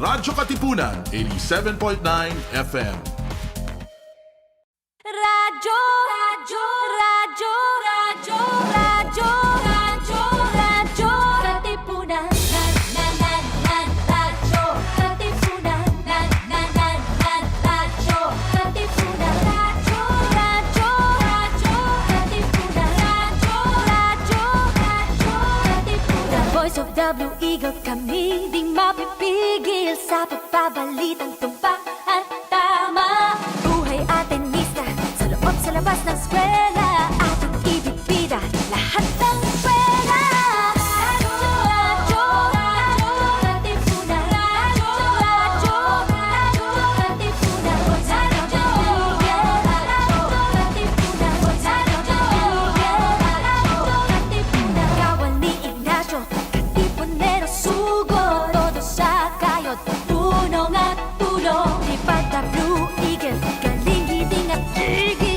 Radyo Katipunan, 87.9 FM. Radyo, radyo, radyo, radyo, radyo, radyo, radyo, Katipunan, radyo, Katipunan, radyo, Katipunan, radyo, radyo, radyo, Katipunan, radyo, Katipunan. Voice of the Eagle kami, di mapipigil sa pagbabalitang tumpak at tama. Buhay atin sa labas ng eskwela, ating ibibida lahat ng eskwela. Radyo, radyo, Katipunan, radyo, radyo, Katipunan, radyo, Katipunan, Katipunan. Kawan ni Ignacio, Katipunero sugo, todo sa kayod, tunong at tulong. Lipad na Blue Eagle, galing hiding at tigil.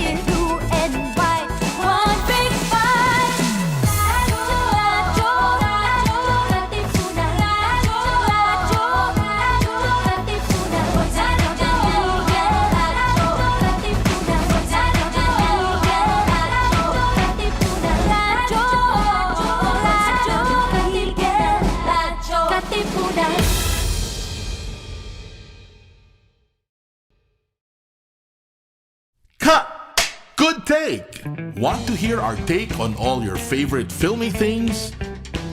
Good take! Want to hear our take on all your favorite filmy things?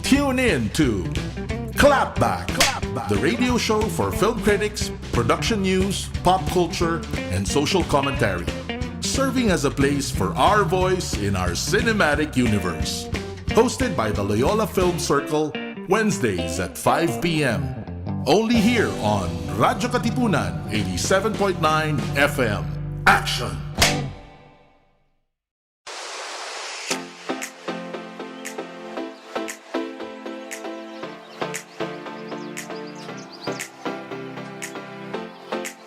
Tune in to Clapback, the radio show for film critics, production news, pop culture, and social commentary, serving as a place for our voice in our cinematic universe. Hosted by the Loyola Film Circle, Wednesdays at 5 p.m. Only here on Radyo Katipunan, 87.9 FM. Action!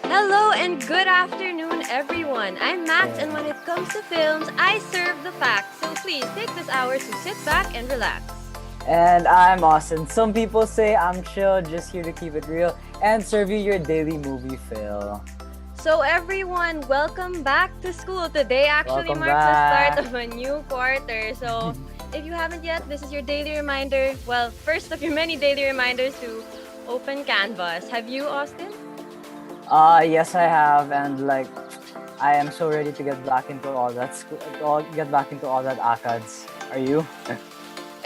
Hello and good afternoon, everyone. I'm Max, and when it comes to films, I serve the facts. So please take this hour to sit back and relax. And I'm Austin. Some people say I'm chill, just here to keep it real and serve you your daily movie fill. So everyone, welcome back to school. Today actually Welcome marks the back. start of a new quarter. So if you haven't yet, this is your daily reminder. Well, first of your many daily reminders to open Canvas. Have you, Austin? Yes, I have, and like, I am so ready to get back into all that get back into all that ACADS. Are you?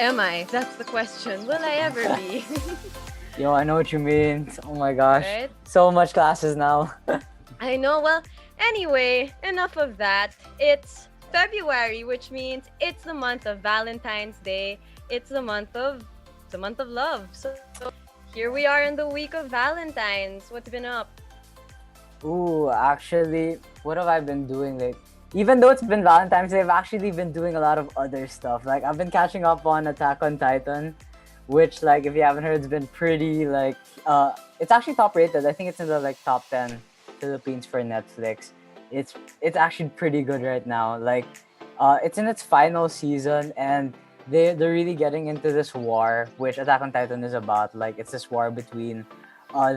Am I? That's the question. Will I ever be? Yo, I know what you mean. Oh my gosh, Right? so much classes now. I know. Well, anyway, enough of that. It's February, which means it's the month of Valentine's Day. It's the month of love. So here we are in the week of Valentine's. What's been up? Ooh, actually, what have I been doing lately? Even though it's been Valentine's Day, I've actually been doing a lot of other stuff. Like, I've been catching up on Attack on Titan, which, like, if you haven't heard, it's been pretty, like, it's actually top rated. I think it's in the, like, top 10 Philippines for Netflix. It's actually pretty good right now. Like, it's in its final season, and they're really getting into this war, which Attack on Titan is about. Like, it's this war between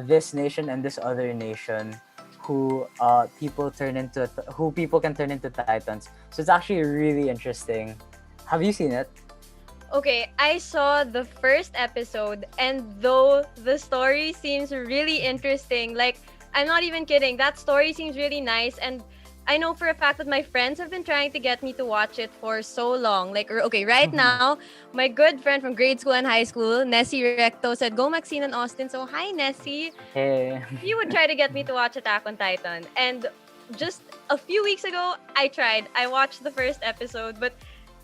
this nation and this other nation, who people can turn into titans. So it's actually really interesting. Have you seen it? Okay, I saw the first episode, and though the story seems really interesting, like, I'm not even kidding, that story seems really nice, and I know for a fact that my friends have been trying to get me to watch it for so long. Like, okay, right now, my good friend from grade school and high school, Nessie Recto, said, go Maxine and Austin. So, hi, Nessie. Hey. You would try to get me to watch Attack on Titan. And just a few weeks ago, I tried. I watched the first episode, but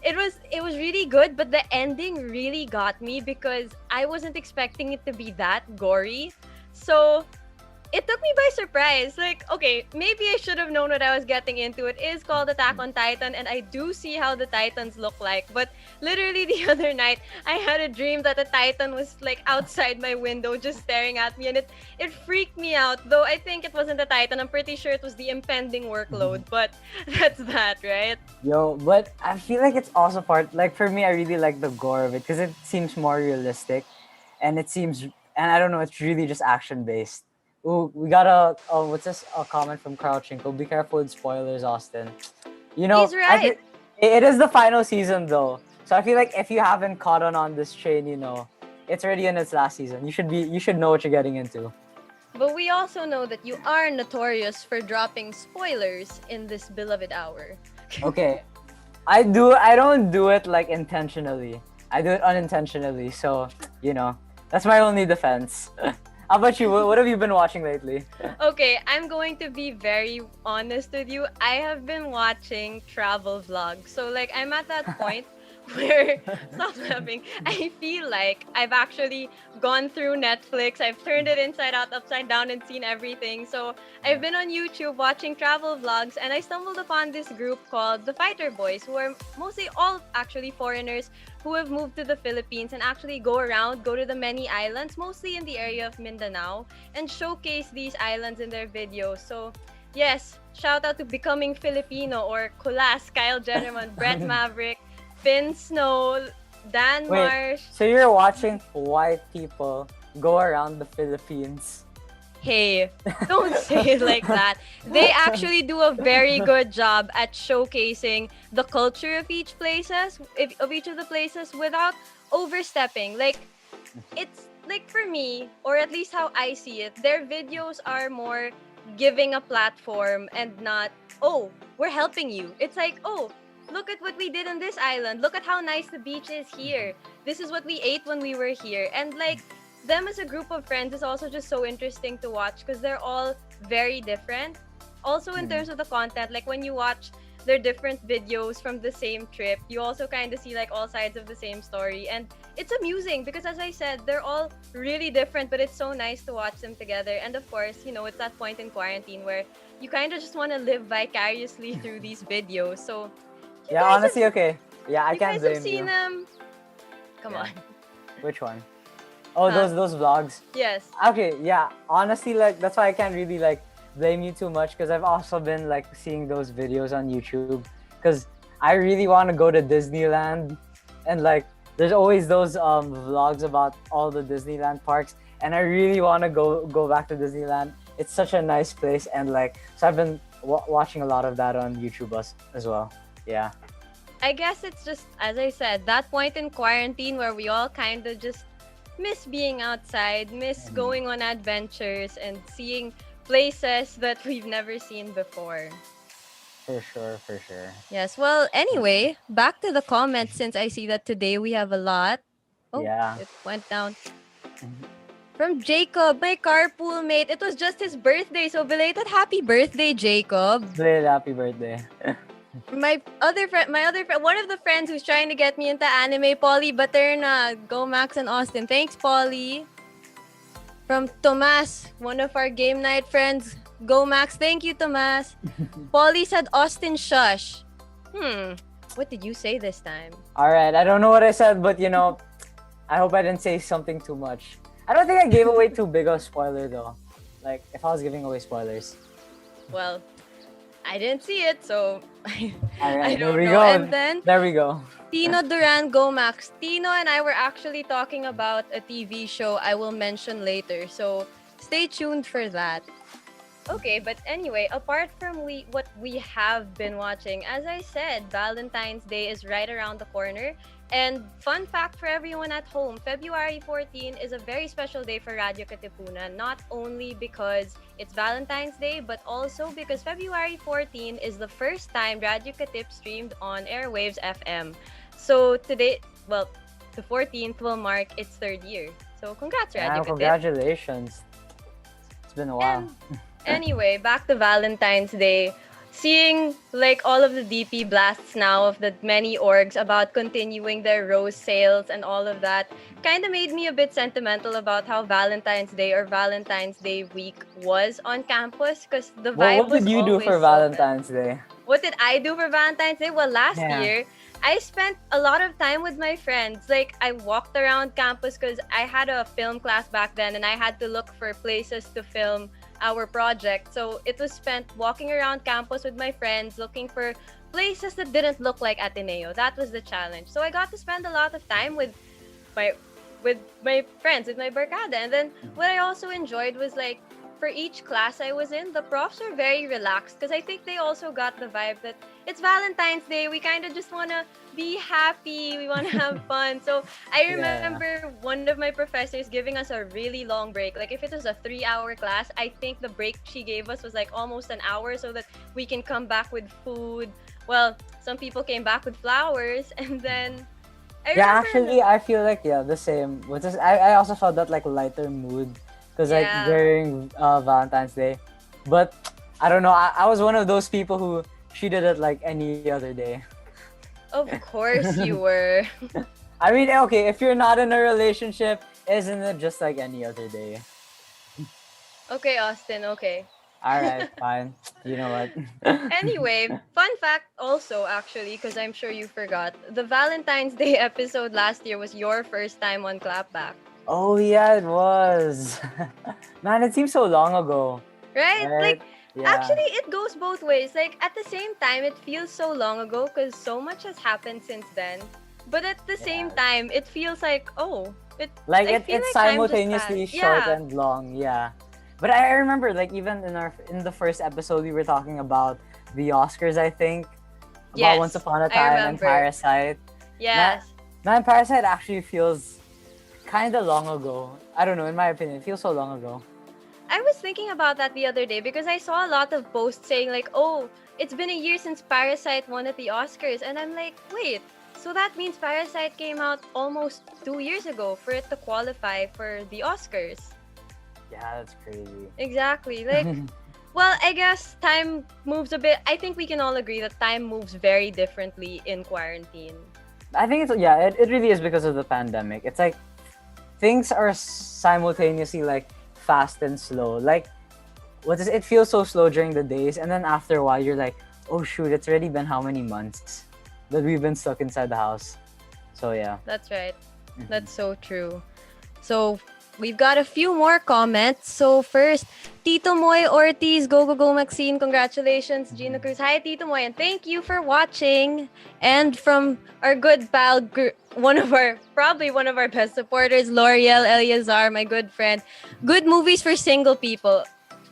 it was really good. But the ending really got me because I wasn't expecting it to be that gory. So it took me by surprise. Like, okay, maybe I should have known what I was getting into. It is called Attack on Titan, and I do see how the Titans look like. But literally the other night, I had a dream that a Titan was like outside my window just staring at me, and it freaked me out. Though I think it wasn't a Titan. I'm pretty sure it was the impending workload. But that's that, right? Yo, but I feel like it's also part, like for me, I really like the gore of it because it seems more realistic, and it seems, and I don't know, it's really just action based. Ooh, we got a what's this? A comment from Crouchinko. Be careful with spoilers, Austin. You know, He's right. it is the final season though, so I feel like if you haven't caught on this train, it's already in its last season. You should know what you're getting into. But we also know that you are notorious for dropping spoilers in this beloved hour. Okay, I don't do it like intentionally. I do it unintentionally. So that's my only defense. How about you? What have you been watching lately? Okay, I'm going to be very honest with you. I have been watching travel vlogs. So like I'm at that point where stop laughing. I feel like I've actually gone through Netflix. I've turned it inside out, upside down, and seen everything. So I've been on YouTube watching travel vlogs, and I stumbled upon this group called the Fighter Boys, who are mostly all actually foreigners who have moved to the Philippines and actually go to the many islands, mostly in the area of Mindanao, and showcase these islands in their videos. So yes, shout out to Becoming Filipino or Kulas, Kyle Jennerman, Brett Maverick, Finn Snow, Dan Wait, Marsh. so you're watching white people go around the Philippines? Hey, don't say it like that. They actually do a very good job at showcasing the culture of each of each of the places without overstepping. Like it's like for me, or at least how I see it, their videos are more giving a platform and not, oh, we're helping you. It's like, oh, look at what we did on this island. Look at how nice the beach is here. This is what we ate when we were here. And like them as a group of friends is also just so interesting to watch because they're all very different. Also in terms of the content, like when you watch their different videos from the same trip, you also kind of see like all sides of the same story. And it's amusing because as I said, they're all really different, but it's so nice to watch them together. And of course, it's that point in quarantine where you kind of just want to live vicariously through these videos. So Yeah, guys honestly, okay. Yeah, I you can't guys blame have seen you. them. Come Yeah. on. Which one? Oh, Huh. those vlogs. Yes. Okay, yeah. Honestly, like that's why I can't really like blame you too much because I've also been like seeing those videos on YouTube because I really want to go to Disneyland and like there's always those vlogs about all the Disneyland parks and I really want to go back to Disneyland. It's such a nice place and like so I've been watching a lot of that on YouTube as well. Yeah. I guess it's just, as I said, that point in quarantine where we all kind of just miss being outside, miss going on adventures, and seeing places that we've never seen before. For sure, for sure. Yes, well, anyway, back to the comments since I see that today we have a lot. Oh, Yeah. it went down. From Jacob, my carpool mate. It was just his birthday, so belated happy birthday, Jacob. Belated happy birthday. My other friend, one of the friends who's trying to get me into anime, Polly Baterna. Go Max and Austin. Thanks, Polly. From Tomas, one of our game night friends. Go Max. Thank you, Tomas. Polly said Austin shush. What did you say this time? All right, I don't know what I said, but I hope I didn't say something too much. I don't think I gave away too big of a spoiler though. Like if I was giving away spoilers. Well, I didn't see it, so All right, I don't there we know. go. And then There we go. Tino Duran Go Max. Tino and I were actually talking about a TV show I will mention later, so stay tuned for that. Okay, but anyway, apart from what we have been watching, as I said, Valentine's Day is right around the corner. And fun fact for everyone at home, February 14 is a very special day for Radyo Katipunan, not only because it's Valentine's Day, but also because February 14 is the first time Radyo Katip streamed on Airwaves FM. So today, well, the 14th will mark its third year. So congrats, Radyo Katip. Congratulations. It's been a while. Anyway, back to Valentine's Day. Seeing like all of the DP blasts now of the many orgs about continuing their rose sales and all of that kind of made me a bit sentimental about how Valentine's Day or Valentine's Day week was on campus because the vibe What did you do for Valentine's Day? What did I do for Valentine's Day? Well, last year, I spent a lot of time with my friends. Like, I walked around campus because I had a film class back then and I had to look for places to film our project. So it was spent walking around campus with my friends, looking for places that didn't look like Ateneo. That was the challenge. So I got to spend a lot of time with my friends, with my barkada. And then what I also enjoyed was like for each class I was in, the profs are very relaxed because I think they also got the vibe that it's Valentine's Day. We kind of just want to be happy. We want to have fun. So I remember one of my professors giving us a really long break. Like if it was a 3-hour class, I think the break she gave us was like almost an hour so that we can come back with food. Well, some people came back with flowers, and then actually, I feel like the same. Which is, I also felt that like lighter mood because like during Valentine's Day, but I don't know. I was one of those people who treated it like any other day. Of course you were. I mean, okay, if you're not in a relationship, isn't it just like any other day? Okay, Austin. Okay. All right, fine. You know what? Anyway, fun fact also, actually, because I'm sure you forgot, the Valentine's Day episode last year was your first time on Clapback. Oh, yeah, it was. Man, it seems so long ago. Right? Like, yeah. Actually, it goes both ways. Like, at the same time, it feels so long ago because so much has happened since then. But at the same time, it feels like, it's simultaneously short and long, yeah. But I remember, like, even in the first episode, we were talking about the Oscars, I think. About Once Upon a Time and Parasite. Yes. Man, Parasite actually feels kind of long ago. I don't know, in my opinion, it feels so long ago. I was thinking about that the other day because I saw a lot of posts saying like, it's been a year since Parasite won at the Oscars. And I'm like, wait, so that means Parasite came out almost 2 years ago for it to qualify for the Oscars. Yeah, that's crazy. Exactly. Like, well, I guess time moves a bit. I think we can all agree that time moves very differently in quarantine. I think it really is because of the pandemic. It's like things are simultaneously like fast and slow. Like, it feels so slow during the days, and then after a while, you're like, oh shoot, it's already been how many months that we've been stuck inside the house. So yeah. That's right. That's so true. So we've got a few more comments. So first, Tito Moy Ortiz, go Maxine, congratulations, Gina Cruz. Hi Tito Moy, and thank you for watching. And from our good pal, probably one of our best supporters, L'Oreal Eleazar, my good friend. Good movies for single people.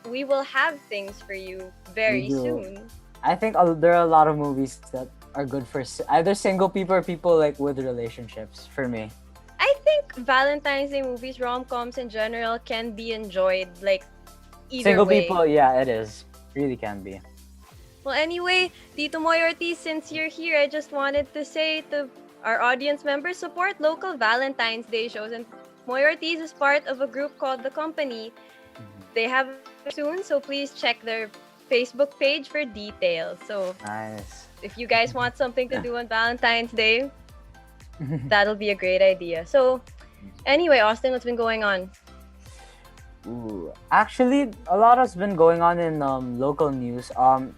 We will have things for you very soon. I think there are a lot of movies that are good for either single people or people like with relationships, for me. I think Valentine's Day movies, rom-coms in general, can be enjoyed like either single way. People, yeah, it is. Really can be. Well, anyway, Tito Moy Ortiz, since you're here, I just wanted to say to our audience members, support local Valentine's Day shows. And Moy Ortiz is part of a group called The Company. They have soon, so please check their Facebook page for details. So nice. If you guys want something to do on Valentine's Day, that'll be a great idea. So, anyway, Austin, what's been going on? Actually, a lot has been going on in local news.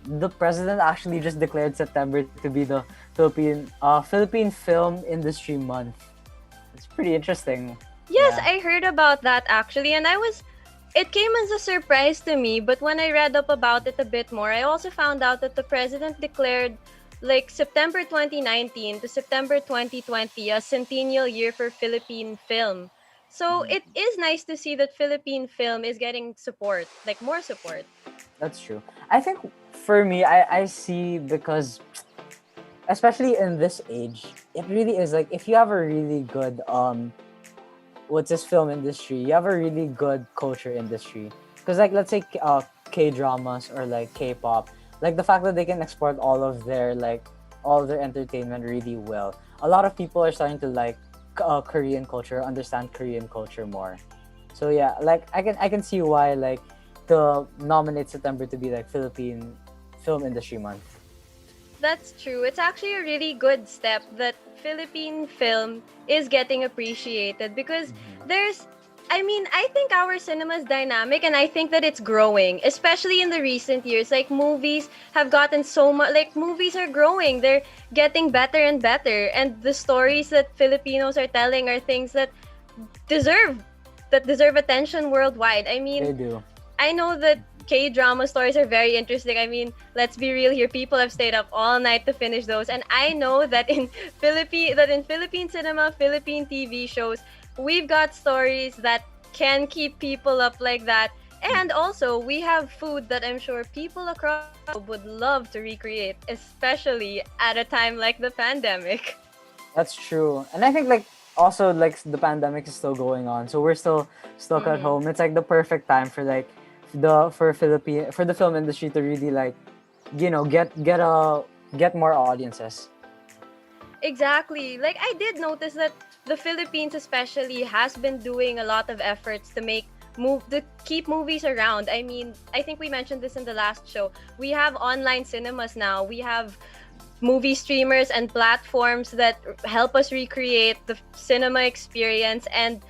The president actually just declared September to be the Philippine Film Industry Month. It's pretty interesting. Yes, yeah. I heard about that actually, and it came as a surprise to me, but when I read up about it a bit more, I also found out that the president declared like September 2019 to September 2020 a centennial year for Philippine film. So it is nice to see that Philippine film is getting support, like more support. That's true. I think for me, I see because, especially in this age, it really is like if you have a really good film industry, you have a really good culture industry. Because like let's say K-dramas or like K-pop, like the fact that they can export all of their entertainment really well. A lot of people are starting to like Korean culture, understand Korean culture more. So yeah, like I can see why like to nominate September to be like Philippine Film Industry Month. That's true. It's actually a really good step that Philippine film is getting appreciated because I think our cinema is dynamic and I think that it's growing, especially in the recent years. Like movies have gotten so much, like movies are growing. They're getting better and better. And the stories that Filipinos are telling are things that deserve attention worldwide. I mean, they do. I know that K-drama stories are very interesting. I mean, let's be real here. People have stayed up all night to finish those. And I know that in Philippine cinema, Philippine TV shows, we've got stories that can keep people up like that And also, we have food that I'm sure people across the globe would love to recreate, especially at a time like the pandemic. That's true. And I think like also like the pandemic is still going on, so we're still stuck at home. It's like the perfect time for like the film industry to really like get more audiences. Exactly. Like I did notice that the Philippines especially has been doing a lot of efforts to keep movies around. I mean, I think we mentioned this in the last show. We have online cinemas now. We have movie streamers and platforms that help us recreate the cinema experience. And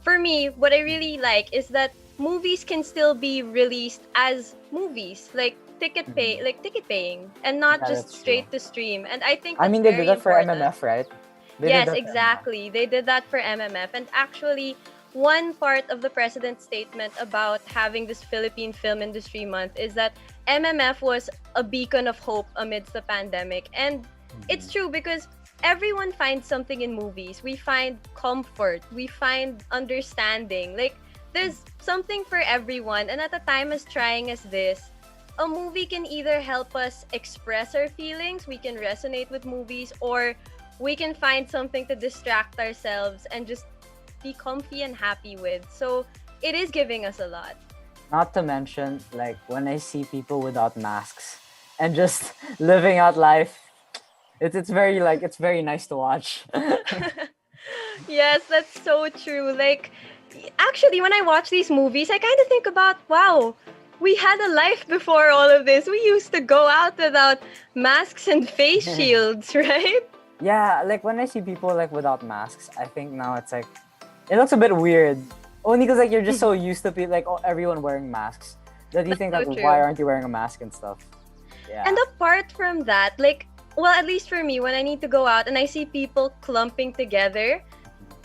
for me, what I really like is that movies can still be released as movies, like ticket paying, and not Yeah, just that's straight true. to stream. And I think I that's mean, they very did that for important. MMF, right? They did Yes, that for exactly. They did that for MMF. And actually, one part of the president's statement about having this Philippine Film Industry Month is that MMF was a beacon of hope amidst the pandemic. And it's true because everyone finds something in movies. We find comfort, we find understanding. Like, there's something for everyone. And at a time as trying as this, a movie can either help us express our feelings, we can resonate with movies, or we can find something to distract ourselves and just be comfy and happy with. So it is giving us a lot. Not to mention, like when I see people without masks and just living out life, it's very nice to watch. Yes, that's so true. Like, actually, when I watch these movies, I kind of think about, wow, we had a life before all of this. We used to go out without masks and face shields, right? Yeah, like when I see people like without masks, I think now it's like it looks a bit weird. Only because like you're just so used to everyone wearing masks that you think so like true. why aren't you wearing a mask and stuff. Yeah. And apart from that, like, well, at least for me, when I need to go out and I see people clumping together,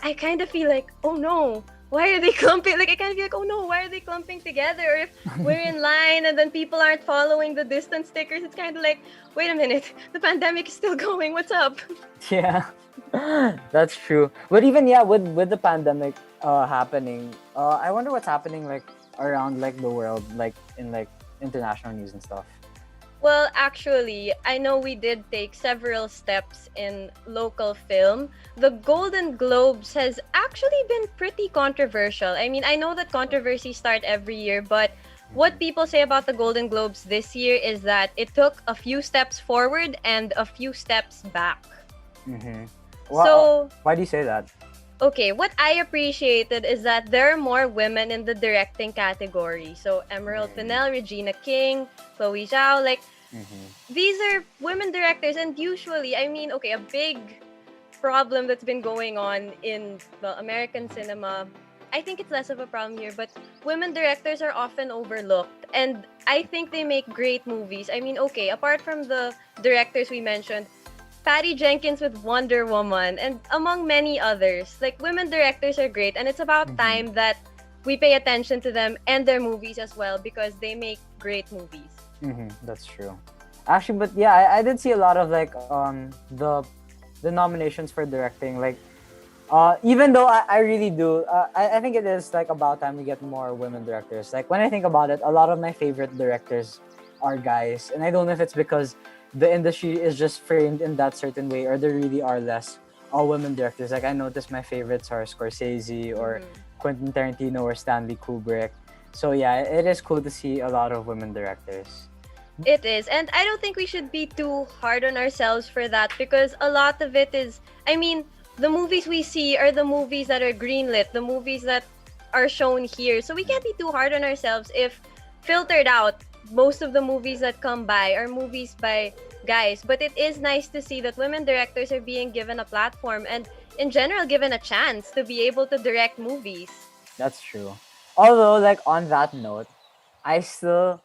I kind of feel like, oh no, why are they clumping? Like, I kind of feel like, oh no, why are they clumping together? Or if we're in line and then people aren't following the distance stickers, it's kind of like, wait a minute, the pandemic is still going. What's up? Yeah, that's true. But even with the pandemic happening, I wonder what's happening like around like the world, like in like international news and stuff. Well, actually, I know we did take several steps in local film. The Golden Globes has actually been pretty controversial. I mean, I know that controversies start every year, but what people say about the Golden Globes this year is that it took a few steps forward and a few steps back. Mm-hmm. So, Why do you say that? okay, what I appreciated is that there are more women in the directing category. So Emerald Fennell, Regina King, Chloe Zhao, like these are women directors, and usually, I mean, okay, a big problem that's been going on in the American cinema, I think it's less of a problem here, but women directors are often overlooked, and I think they make great movies. I mean, okay, apart from the directors we mentioned, Patty Jenkins with Wonder Woman, and among many others. Like, women directors are great, and it's about time that we pay attention to them and their movies as well, because they make great movies. That's true. Actually, but yeah, I did see a lot of like the nominations for directing. Like, even though I really do, I think it is like about time we get more women directors. Like when I think about it, a lot of my favorite directors are guys, and I don't know if it's because the industry is just framed in that certain way, or there really are less all women directors. Like I noticed my favorites are Scorsese or Quentin Tarantino or Stanley Kubrick. So yeah, it is cool to see a lot of women directors. It is, and I don't think we should be too hard on ourselves for that, because a lot of it is, I mean, the movies we see are the movies that are greenlit, the movies that are shown here. So we can't be too hard on ourselves if filtered out, most of the movies that come by are movies by guys. But it is nice to see that women directors are being given a platform and in general given a chance to be able to direct movies. That's true. Although, like on that note, I still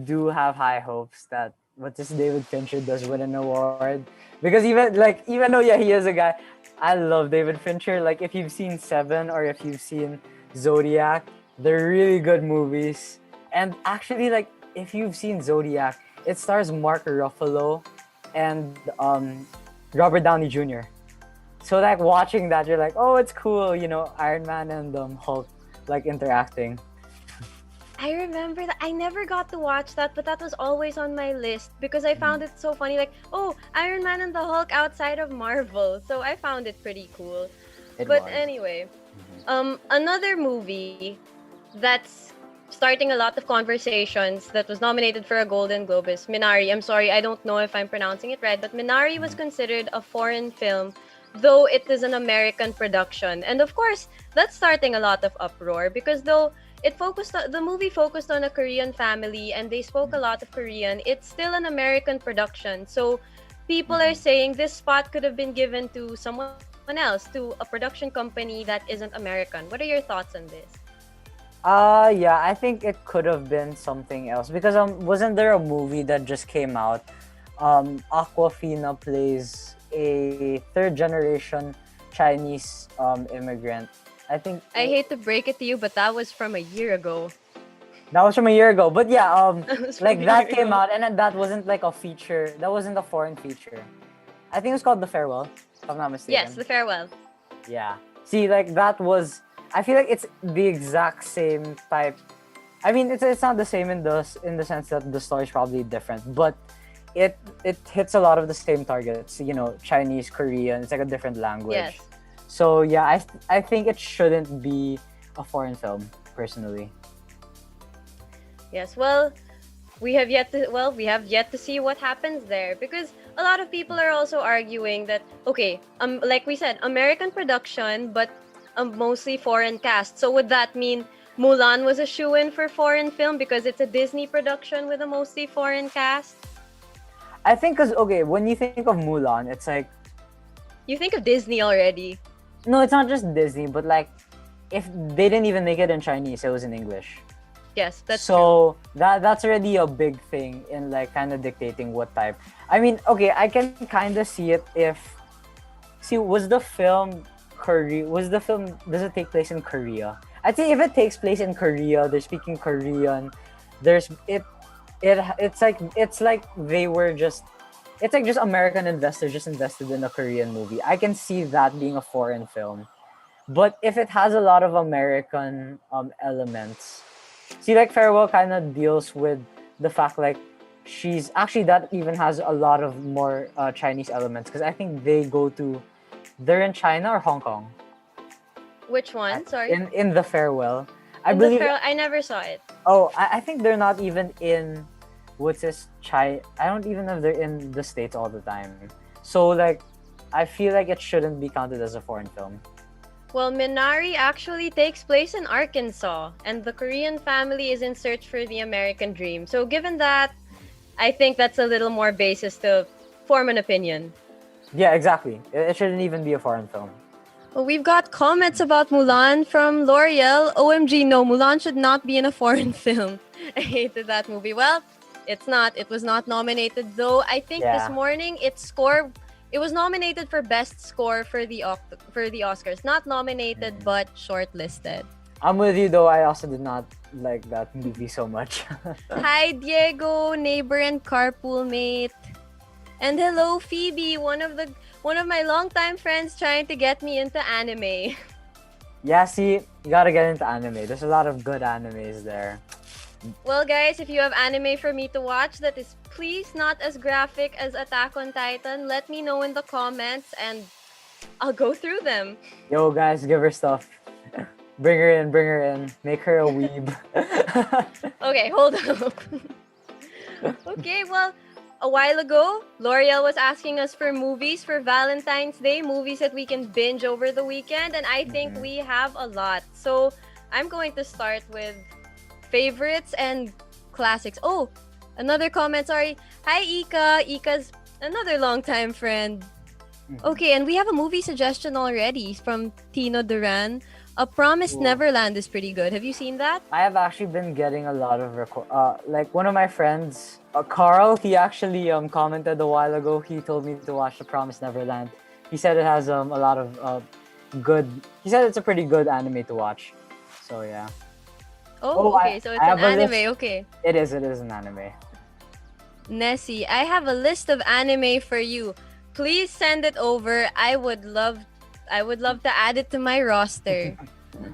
do have high hopes that what this David Fincher does win an award, because even though he is a guy, I love David Fincher. Like if you've seen Seven or if you've seen Zodiac, they're really good movies. And actually, like if you've seen Zodiac, it stars Mark Ruffalo and Robert Downey Jr. So like watching that, you're like, oh, it's cool, Iron Man and Hulk like interacting. I remember that. I never got to watch that, but that was always on my list because I found it so funny. Like, oh, Iron Man and the Hulk outside of Marvel. So I found it pretty cool. It But was. anyway, another movie that's starting a lot of conversations that was nominated for a Golden Globe is Minari. I'm sorry, I don't know if I'm pronouncing it right, but Minari was considered a foreign film, though it is an American production. And of course, that's starting a lot of uproar because though the movie focused on a Korean family and they spoke a lot of Korean, it's still an American production. So people are saying this spot could have been given to someone else, to a production company that isn't American. What are your thoughts on this? Yeah, I think it could have been something else because wasn't there a movie that just came out? Aquafina plays a third generation Chinese immigrant. I think I hate to break it to you, but that was from a year ago. that was from a year ago. But yeah, That was from like a that year came ago. out and then that wasn't like a feature. That wasn't a foreign feature. I think it was called The Farewell, if I'm not mistaken. Yes, The Farewell. Yeah. See, like that was. I feel like it's the exact same type. I mean, it's not the same in the sense that the story is probably different, but it hits a lot of the same targets. You know, Chinese, Korean. It's like a different language. Yes. So yeah, I think it shouldn't be a foreign film, personally. Yes. Well, we have yet to see what happens there because a lot of people are also arguing that okay, like we said, American production, but mostly foreign cast. So would that mean Mulan was a shoo-in for foreign film because it's a Disney production with a mostly foreign cast? I think because okay, when you think of Mulan, it's like You think of Disney already. no, it's not just Disney, but like if they didn't even make it in Chinese, it was in English. Yes, that's true. So that's already a big thing in like kind of dictating what type. I mean, okay, I can kind of see it if was the film does it take place in Korea? I think if it takes place in Korea, they're speaking Korean. It's like they were just it's like just American investors just invested in a Korean movie. I can see that being a foreign film. But if it has a lot of American elements, see, like Farewell kind of deals with the fact like she's actually that even has a lot of more Chinese elements because I think they're in China or Hong Kong. Which one? Sorry. In the Farewell, I In believe. I never saw it. Oh, I think they're not even in what's this China. I don't even know if they're in the States all the time. So like, I feel like it shouldn't be counted as a foreign film. Well, Minari actually takes place in Arkansas, and the Korean family is in search for the American dream. So given that, I think that's a little more basis to form an opinion. Yeah, exactly. It shouldn't even be a foreign film. Well, we've got comments about Mulan from L'Oreal. OMG, no, Mulan should not be in a foreign film. I hated that movie. Well, it's not. It was not nominated, though. I think this morning it was nominated for Best Score for the Oscars. Not nominated, but shortlisted. I'm with you though. I also did not like that movie so much. Hi, Diego, neighbor and carpool mate. And hello, Phoebe, one of my longtime friends trying to get me into anime. Yeah, see, you gotta get into anime. There's a lot of good animes there. Well, guys, if you have anime for me to watch that is please not as graphic as Attack on Titan, let me know in the comments and I'll go through them. Yo, guys, give her stuff. Bring her in. Make her a weeb. Okay, hold up. Okay, well, a while ago, L'Oreal was asking us for movies for Valentine's Day, movies that we can binge over the weekend, and I think we have a lot. So I'm going to start with favorites and classics. Oh, another comment, sorry. Hi, Ika. Ika's another longtime friend. Okay, and we have a movie suggestion already from Tino Duran. A Promised Neverland is pretty good. Have you seen that? I have actually been getting a lot of like one of my friends, Carl, he actually commented a while ago. He told me to watch The Promised Neverland. He said it has a lot of good. He said it's a pretty good anime to watch. So yeah. Oh, okay. So it's an anime. Okay. It is an anime. Nessie, I have a list of anime for you. Please send it over. I would love to add it to my roster.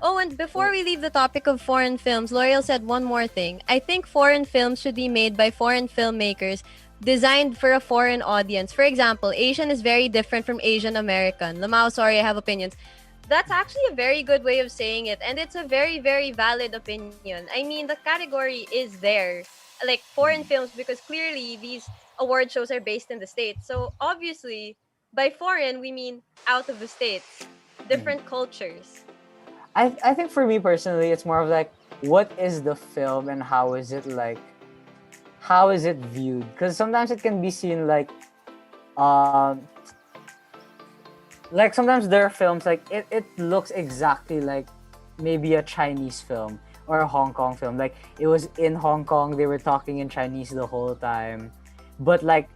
Oh, and before we leave the topic of foreign films, L'Oreal said one more thing. I think foreign films should be made by foreign filmmakers designed for a foreign audience. For example, Asian is very different from Asian American. Lamau, sorry, I have opinions. That's actually a very good way of saying it, and it's a very, very valid opinion. I mean, the category is there, like foreign films, because clearly these award shows are based in the States. So obviously, by foreign, we mean out of the States, different cultures. I think for me personally, it's more of like, what is the film and how is it viewed? Because sometimes it can be seen like sometimes there are films like it looks exactly like maybe a Chinese film or a Hong Kong film. Like it was in Hong Kong, they were talking in Chinese the whole time. But like,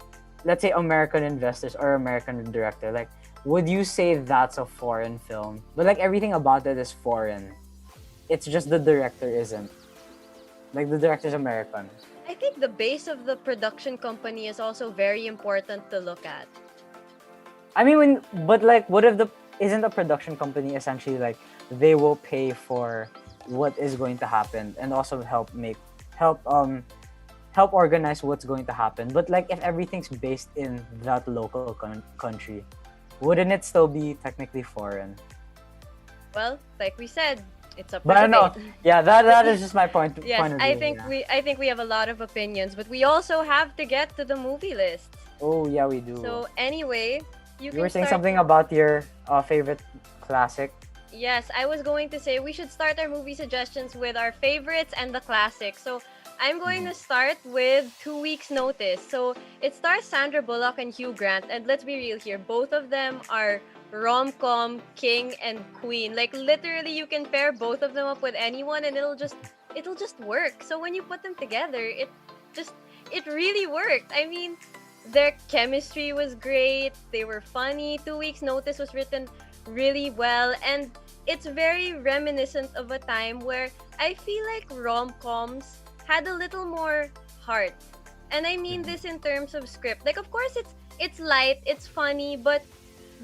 let's say American investors or American director, like, would you say that's a foreign film? But like everything about it is foreign. It's just the director isn't. Like the director's American. I think the base of the production company is also very important to look at. I mean, what if isn't the production company essentially like they will pay for what is going to happen and also help organize what's going to happen? But like if everything's based in that local country, wouldn't it still be technically foreign? Well, like we said, it's up for But I don't know. debate. Yeah, that is just my point. Yes, point of I view, think yeah. I think we have a lot of opinions, but we also have to get to the movie list. Oh yeah, we do. So anyway, you can were saying start. something about your favorite classic. Yes, I was going to say we should start our movie suggestions with our favorites and the classics. So I'm going to start with 2 Weeks Notice. So it stars Sandra Bullock and Hugh Grant, and let's be real here, both of them are rom-com king and queen. Like literally, you can pair both of them up with anyone, and it'll just work. So when you put them together, it really worked. I mean, their chemistry was great. They were funny. 2 Weeks Notice was written really well, and it's very reminiscent of a time where I feel like rom-coms had a little more heart. And I mean this in terms of script. Like of course it's light, it's funny, but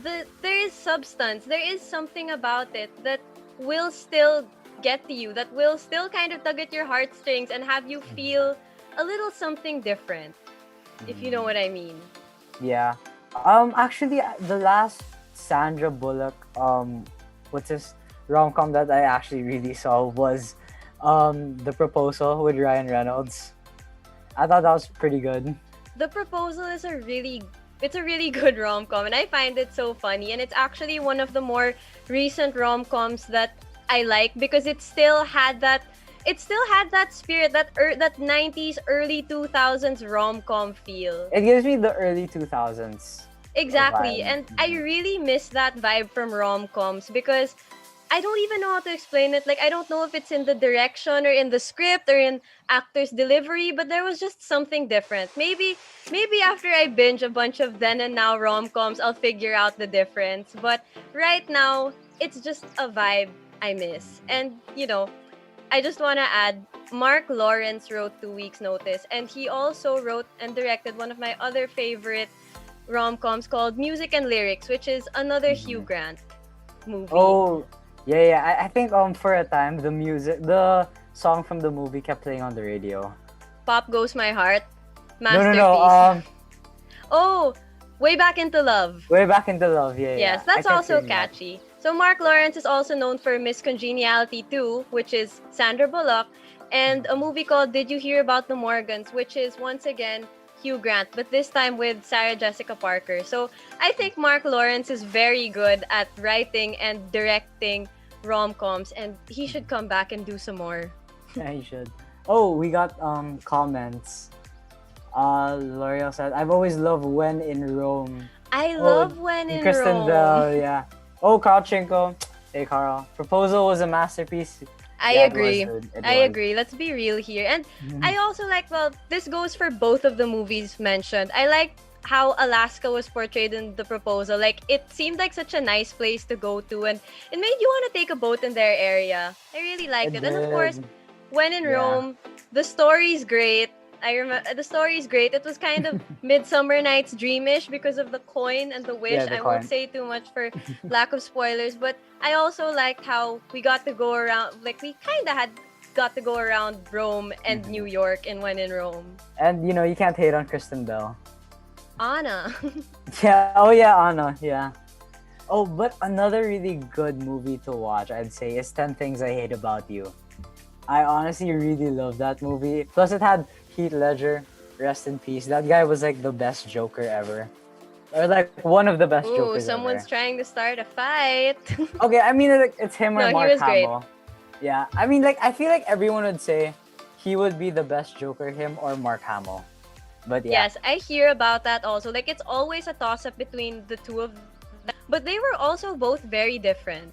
there is substance. There is something about it that will still get to you, that will still kind of tug at your heartstrings and have you feel a little something different, if you know what I mean. Yeah. Actually, the last Sandra Bullock what's this rom-com that I actually really saw was The Proposal with Ryan Reynolds. I thought that was pretty good. The Proposal is a really good rom-com, and I find it so funny, and it's actually one of the more recent rom-coms that I like because it still had that spirit, that 90s early 2000s rom-com feel. It gives me the early 2000s. Exactly. vibe. And I really miss that vibe from rom-coms because I don't even know how to explain it. Like, I don't know if it's in the direction or in the script or in actors' delivery, but there was just something different. Maybe after I binge a bunch of then and now rom-coms, I'll figure out the difference. But right now, it's just a vibe I miss. And, I just want to add, Mark Lawrence wrote 2 Weeks Notice, and he also wrote and directed one of my other favorite rom-coms called Music and Lyrics, which is another Hugh Grant movie. Oh, yeah. I think for a time the song from the movie kept playing on the radio. Pop Goes My Heart, masterpiece. No. Oh, Way Back Into Love. Way Back Into Love, yeah. Yes, I that's kept also hearing that. catchy. So Mark Lawrence is also known for Miss Congeniality 2, which is Sandra Bullock, and a movie called Did You Hear About the Morgans, which is once again Hugh Grant, but this time with Sarah Jessica Parker. So I think Mark Lawrence is very good at writing and directing rom-coms, and he should come back and do some more. Yeah, you should. Oh, we got comments. L'Oreal said, I've always loved When in Rome. I love When in Kristen Rome. Bell, yeah. Oh, Carl Chinko. Hey, Carl. Proposal was a masterpiece. I Yeah, it agree. was, dude. It I was. agree. Let's be real here. And I also like, this goes for both of the movies mentioned. I like how Alaska was portrayed in The Proposal. Like, it seemed like such a nice place to go to, and it made you want to take a boat in their area. I really liked it. And of course, When in Yeah. Rome, the story's great. I remember the story is great. It was kind of Midsummer Night's Dreamish because of the coin and the wish. Yeah, the I won't coin. say too much for lack of spoilers, but I also liked how we got to go around. Like we kind of had got to go around Rome and New York and when in Rome. And you can't hate on Kristen Bell. Anna. Yeah. Oh yeah, Anna. Yeah. Oh, but another really good movie to watch, I'd say, is 10 Things I Hate About You. I honestly really love that movie. Plus, it had Heath Ledger, rest in peace. That guy was like the best Joker ever, or like one of the best Ooh, Jokers someone's ever. trying to start a fight. Okay, I mean it's him or No, he Mark was great. Hamill. Yeah, I mean I feel like everyone would say he would be the best Joker, him or Mark Hamill. But yeah. Yes, I hear about that also. Like it's always a toss up between the two of them, but they were also both very different.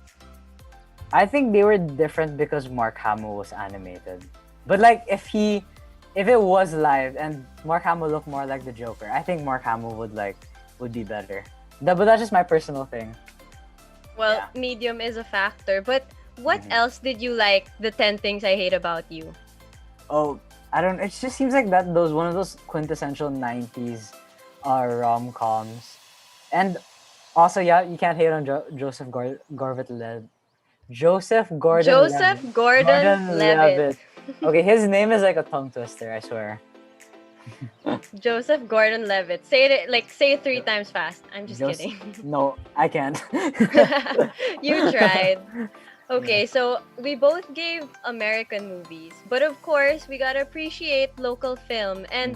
I think they were different because Mark Hamill was animated. But like if it was live and Mark Hamill looked more like the Joker, I think Mark Hamill would be better. But that's just my personal thing. Well, Yeah. medium is a factor, but what else did you like the 10 things I hate about you? Oh, I don't. It just seems like those one of those quintessential '90s rom-coms, and also yeah, you can't hate on Joseph Gordon-Levitt. Joseph Joseph Gordon-Levitt. Okay, his name is like a tongue twister, I swear. Joseph Gordon-Levitt. Say it 3 times fast. I'm just kidding. No, I can't. You tried. Okay, so we both gave American movies, but of course, we gotta appreciate local film. And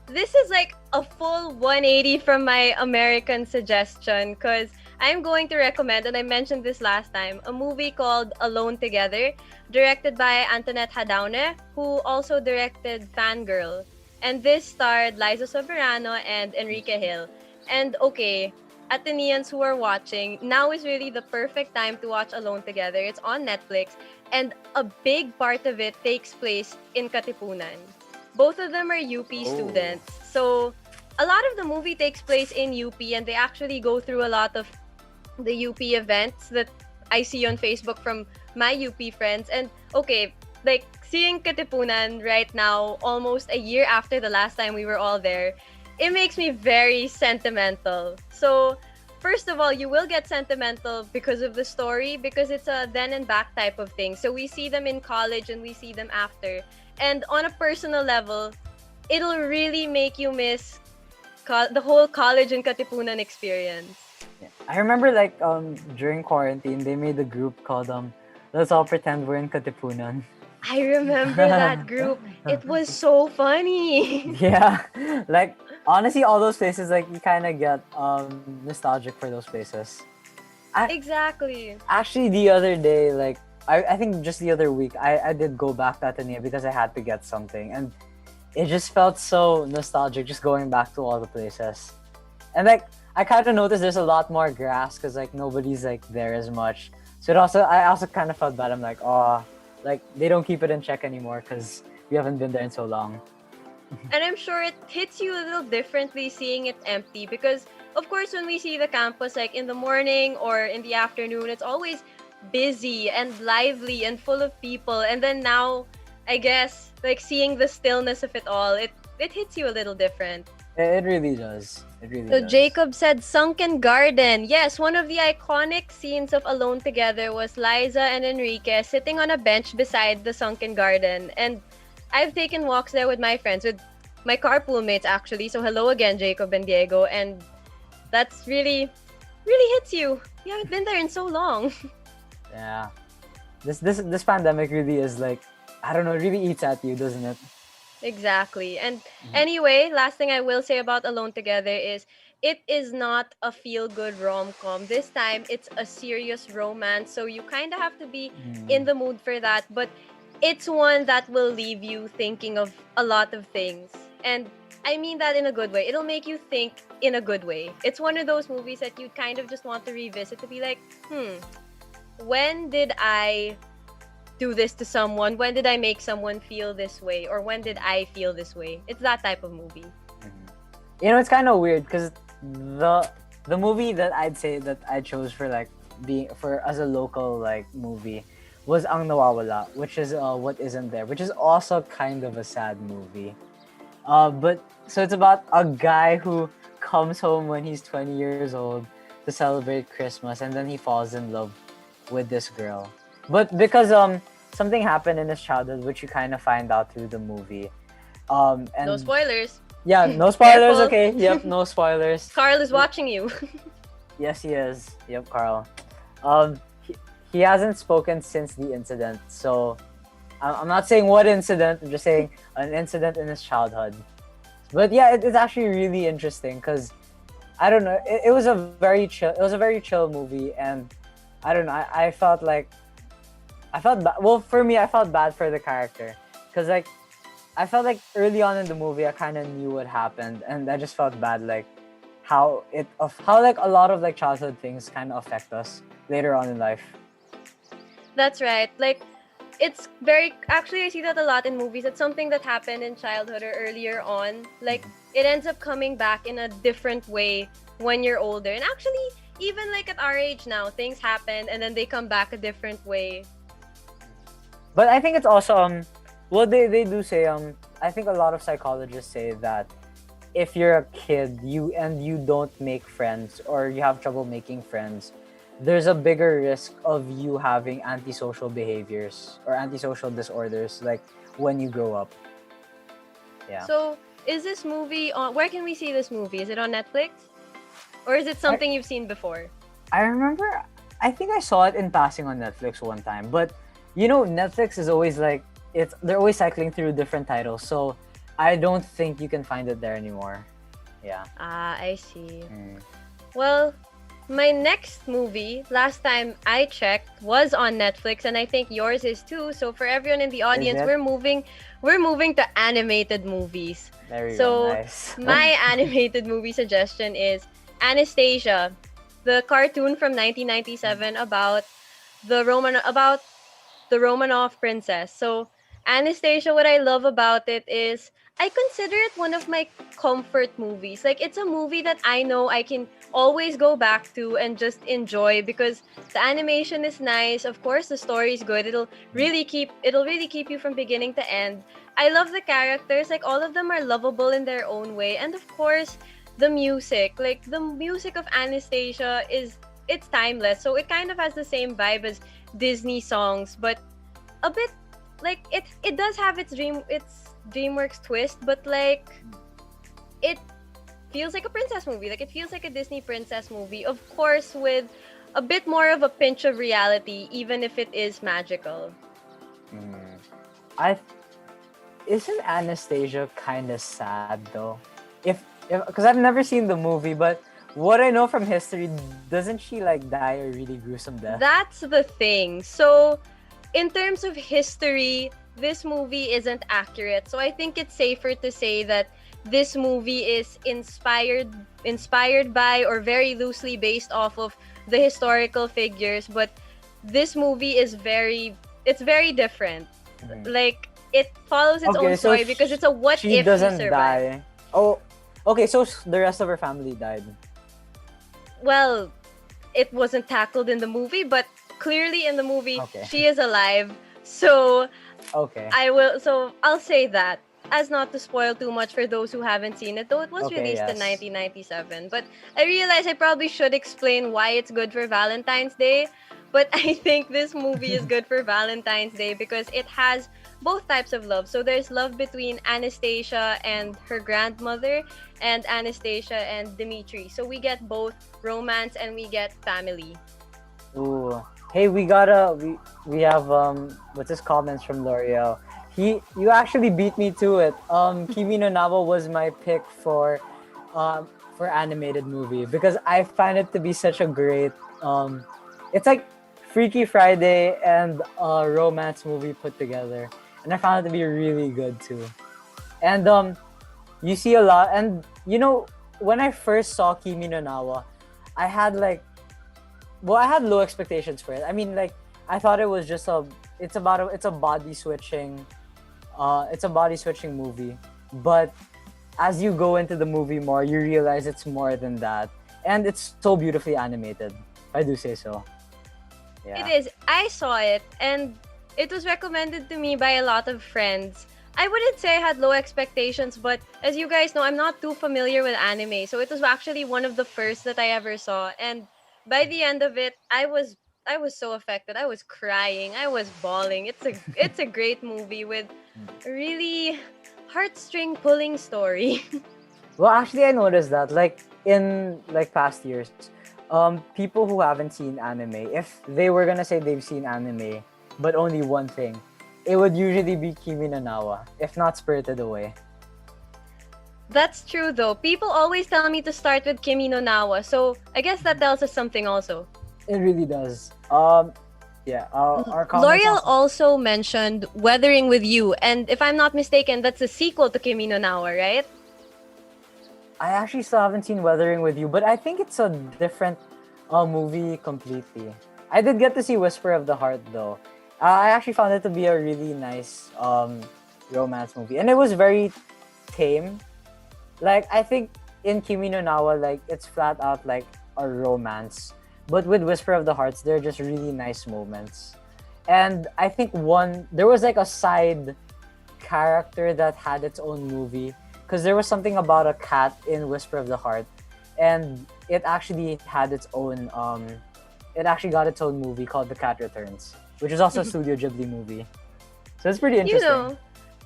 this is like a full 180 from my American suggestion because I'm going to recommend, and I mentioned this last time, a movie called Alone Together, directed by Antoinette Hadaune, who also directed Fangirl. And this starred Liza Soberano and Enrique Hill. And okay, Ateneans who are watching, now is really the perfect time to watch Alone Together. It's on Netflix, and a big part of it takes place in Katipunan. Both of them are UP students. So a lot of the movie takes place in UP, and they actually go through a lot of the UP events that I see on Facebook from my UP friends. And okay, like seeing Katipunan right now, almost a year after the last time we were all there, it makes me very sentimental. So first of all, you will get sentimental because of the story, because it's a then and back type of thing. So we see them in college and we see them after. And on a personal level, it'll really make you miss the whole college and Katipunan experience. Yeah. I remember like during quarantine they made a group called Let's All Pretend We're in Katipunan. I remember that group. It was so funny. Yeah. Like honestly all those places, like you kinda get nostalgic for those places. Exactly. Actually the other day, like I think just the other week, I did go back to Ateneo because I had to get something, and it just felt so nostalgic just going back to all the places. And like I kind of noticed there's a lot more grass because like nobody's like there as much. So I also kind of felt bad. I'm like, oh, like they don't keep it in check anymore because we haven't been there in so long. And I'm sure it hits you a little differently seeing it empty because, of course, when we see the campus like in the morning or in the afternoon, it's always busy and lively and full of people. And then now, I guess, like seeing the stillness of it all, it hits you a little different. It really does. It really So does. Jacob said Sunken Garden. Yes, one of the iconic scenes of Alone Together was Liza and Enrique sitting on a bench beside the Sunken Garden. And I've taken walks there with my friends, with my carpool mates actually. So hello again, Jacob and Diego. And that's really hits you. You haven't been there in so long. Yeah. This pandemic really is like, I don't know, it really eats at you, doesn't it? Exactly. And anyway, last thing I will say about Alone Together is it is not a feel-good rom-com. This time, it's a serious romance. So you kind of have to be in the mood for that. But it's one that will leave you thinking of a lot of things. And I mean that in a good way. It'll make you think in a good way. It's one of those movies that you kind of just want to revisit to be like, when did I do this to someone? When did I make someone feel this way? Or when did I feel this way? It's that type of movie. You know, it's kind of weird because the movie that I'd say that I chose for like as a local like movie was Ang Nawawala, which is What Isn't There, which is also kind of a sad movie. But so it's about a guy who comes home when he's 20 years old to celebrate Christmas, and then he falls in love with this girl. But because something happened in his childhood, which you kind of find out through the movie. And No spoilers. yeah, no spoilers. Careful. Okay, yep, no spoilers. Carl is watching you. Yes, he is. Yep, Carl. He hasn't spoken since the incident, so I'm not saying what incident. I'm just saying an incident in his childhood. But yeah, it's actually really interesting because I don't know. It was a very chill. It was a very chill movie, and I don't know. I felt like well, for me, I felt bad for the character because like I felt like early on in the movie, I kind of knew what happened, and I just felt bad like how like a lot of like childhood things kind of affect us later on in life. That's right. Like, it's very actually I see that a lot in movies. It's something that happened in childhood or earlier on. Like, it ends up coming back in a different way when you're older. And actually, even like at our age now, things happen and then they come back a different way. But I think it's also well they do say I think a lot of psychologists say that if you're a kid you don't make friends or you have trouble making friends, there's a bigger risk of you having antisocial behaviors or antisocial disorders like when you grow up. Yeah. So, is this movie on where can we see this movie? Is it on Netflix? Or is it something you've seen before? I remember I think I saw it in passing on Netflix one time, but you know Netflix is always like they're always cycling through different titles, so I don't think you can find it there anymore. Yeah. Ah, I see. Well, my next movie, last time I checked, was on Netflix, and I think yours is too. So for everyone in the audience, it? we're moving to animated movies. There we So go. Nice. my animated movie suggestion is Anastasia, the cartoon from 1997 about the Romanov princess. So Anastasia, what I love about it is I consider it one of my comfort movies. Like, it's a movie that I know I can always go back to and just enjoy because the animation is nice. Of course, the story is good. It'll really keep you from beginning to end. I love the characters. Like, all of them are lovable in their own way. And of course, the music. Like, the music of Anastasia it's timeless. So it kind of has the same vibe as Disney songs, but a bit like it does have its DreamWorks twist, but like it feels like a princess movie. Like, it feels like a Disney princess movie, of course, with a bit more of a pinch of reality, even if it is magical. Isn't Anastasia kind of sad though? If because I've never seen the movie, but what I know from history, doesn't she like die a really gruesome death? That's the thing. So, in terms of history, this movie isn't accurate. So I think it's safer to say that this movie is inspired by or very loosely based off of the historical figures, but this movie is very different. Like, it follows its own story because it's a what she if doesn't you survive. die. Oh, okay, so the rest of her family died. Well, it wasn't tackled in the movie, but clearly in the movie she is alive. So okay, I'll say that as not to spoil too much for those who haven't seen it, though it was released in 1997. But I realize I probably should explain why it's good for Valentine's Day. But I think this movie is good for Valentine's Day because it has both types of love. So there's love between Anastasia and her grandmother and Anastasia and Dimitri. So we get both romance and we get family. Ooh. Hey, we have what's his comments from L'Oreal. You actually beat me to it. Kimi no Nawa was my pick for animated movie because I find it to be such a great it's like Freaky Friday and a romance movie put together, and I found it to be really good too. And you see a lot, and you know when I first saw Kimi no Nawa, I had low expectations for it. I mean, like, I thought it was just it's a body switching movie. But as you go into the movie more, you realize it's more than that. And it's so beautifully animated, if I do say so. Yeah. It is. I saw it and it was recommended to me by a lot of friends. I wouldn't say I had low expectations, but as you guys know, I'm not too familiar with anime. So it was actually one of the first that I ever saw. And by the end of it, I was so affected. I was crying. I was bawling. It's a great movie with a really heartstring pulling story. Well, actually, I noticed that, like, in like past years, people who haven't seen anime, if they were gonna say they've seen anime, but only one thing, it would usually be Kimi no Nawa, if not Spirited Away. That's true though. People always tell me to start with Kimi no Nawa. So I guess that tells us something also. It really does. Yeah. Our comments L'Oreal also mentioned Weathering with You, and if I'm not mistaken, that's a sequel to Kimi no Nawa, right? I actually still haven't seen Weathering with You, but I think it's a different movie completely. I did get to see Whisper of the Heart though. I actually found it to be a really nice romance movie, and it was very tame. Like, I think in Kimi no Nawa, like, it's flat out like a romance, but with Whisper of the Hearts, they're just really nice moments. And I think there was like a side character that had its own movie, because there was something about a cat in Whisper of the Heart, and it actually had its own it actually got its own movie called The Cat Returns, which is also a Studio Ghibli movie. So it's pretty interesting. You know,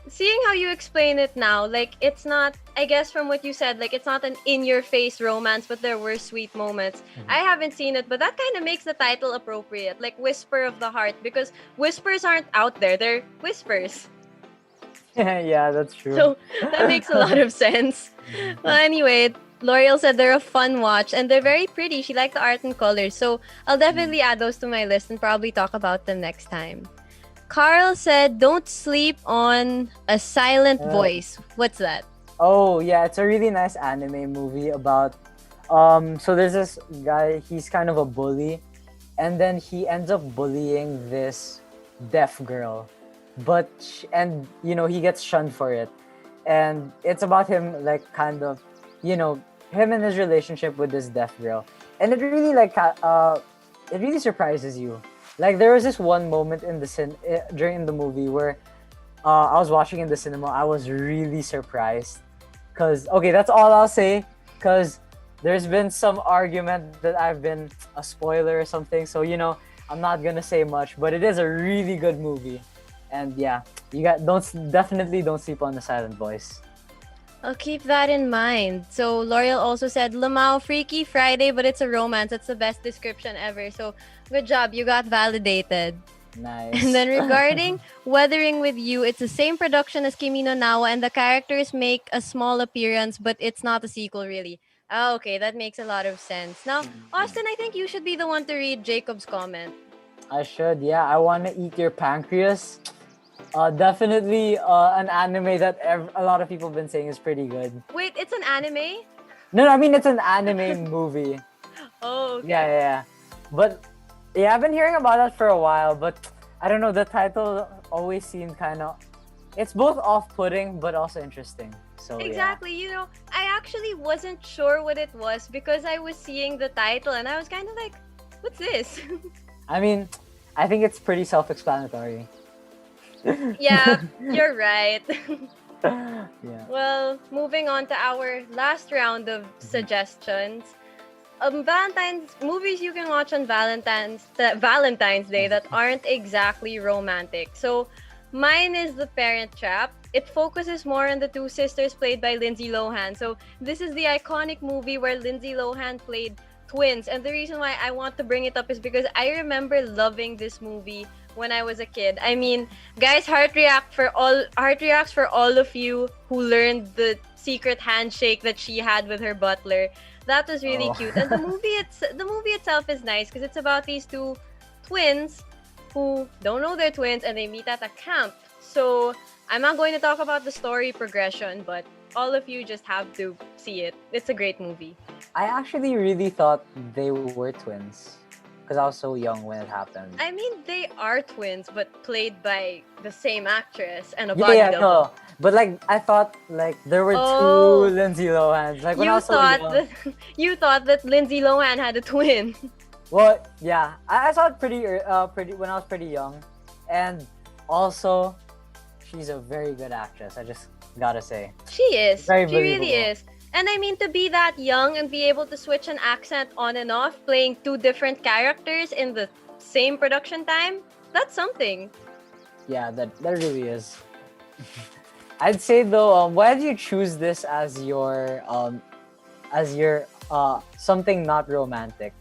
seeing how you explain it now, like, it's not, I guess from what you said, like, it's not an in-your-face romance, but there were sweet moments. I haven't seen it, but that kind of makes the title appropriate, like Whisper of the Heart, because whispers aren't out there, they're whispers. Yeah, that's true. So that makes a lot of sense. Well, anyway, L'Oreal said they're a fun watch and they're very pretty. She liked the art and colors. So I'll definitely add those to my list and probably talk about them next time. Carl said, don't sleep on A Silent Voice. What's that? Oh, yeah, it's a really nice anime movie about so there's this guy, he's kind of a bully, and then he ends up bullying this deaf girl. And he gets shunned for it. And it's about him, like, kind of, him and his relationship with this deaf girl. And it really, it really surprises you. Like, there was this one moment in during the movie where I was watching in the cinema. I was really surprised. Okay, that's all I'll say. Because there's been some argument that I've been a spoiler or something. So, I'm not going to say much. But it is a really good movie. And yeah, definitely don't sleep on The Silent Voice. I'll keep that in mind. So L'Oreal also said, Lamau, Freaky Friday, but it's a romance. It's the best description ever. So good job. You got validated. Nice. And then regarding Weathering with You, it's the same production as Kimi no Nawa, and the characters make a small appearance, but it's not a sequel really. Ah, okay, that makes a lot of sense. Now, Austin, I think you should be the one to read Jacob's comment. I should, yeah. I want to eat your pancreas. Definitely an anime that a lot of people have been saying is pretty good. Wait, it's an anime? No, I mean, it's an anime movie. Oh, okay. Yeah. But, yeah, I've been hearing about that for a while, but I don't know, the title always seemed kind of... It's both off-putting, but also interesting. So, exactly. yeah. I actually wasn't sure what it was because I was seeing the title and I was kind of like, what's this? I mean, I think it's pretty self-explanatory. Yeah, you're right. Yeah. Well, moving on to our last round of suggestions. Movies you can watch on Valentine's Day that aren't exactly romantic. So, mine is The Parent Trap. It focuses more on the two sisters played by Lindsay Lohan. So, this is the iconic movie where Lindsay Lohan played twins. And the reason why I want to bring it up is because I remember loving this movie when I was a kid. I mean, guys, heart reacts for all of you who learned the secret handshake that she had with her butler. That was really cute. And the movie itself is nice because it's about these two twins who don't know they're twins and they meet at a camp. So I'm not going to talk about the story progression, but all of you just have to see it. It's a great movie. I actually really thought they were twins because I was so young when it happened. I mean, they are twins, but played by the same actress and a body double. No. But I thought there were two Lindsay Lohans. Like when I was so young. You thought that Lindsay Lohan had a twin. Well, yeah, I saw it pretty when I was pretty young, and also she's a very good actress. I just gotta say. She is. Very She really believable. is. And I mean, to be that young and be able to switch an accent on and off, playing two different characters in the same production time, that's something. Yeah, that really is. I'd say though, why did you choose this as your something not romantic?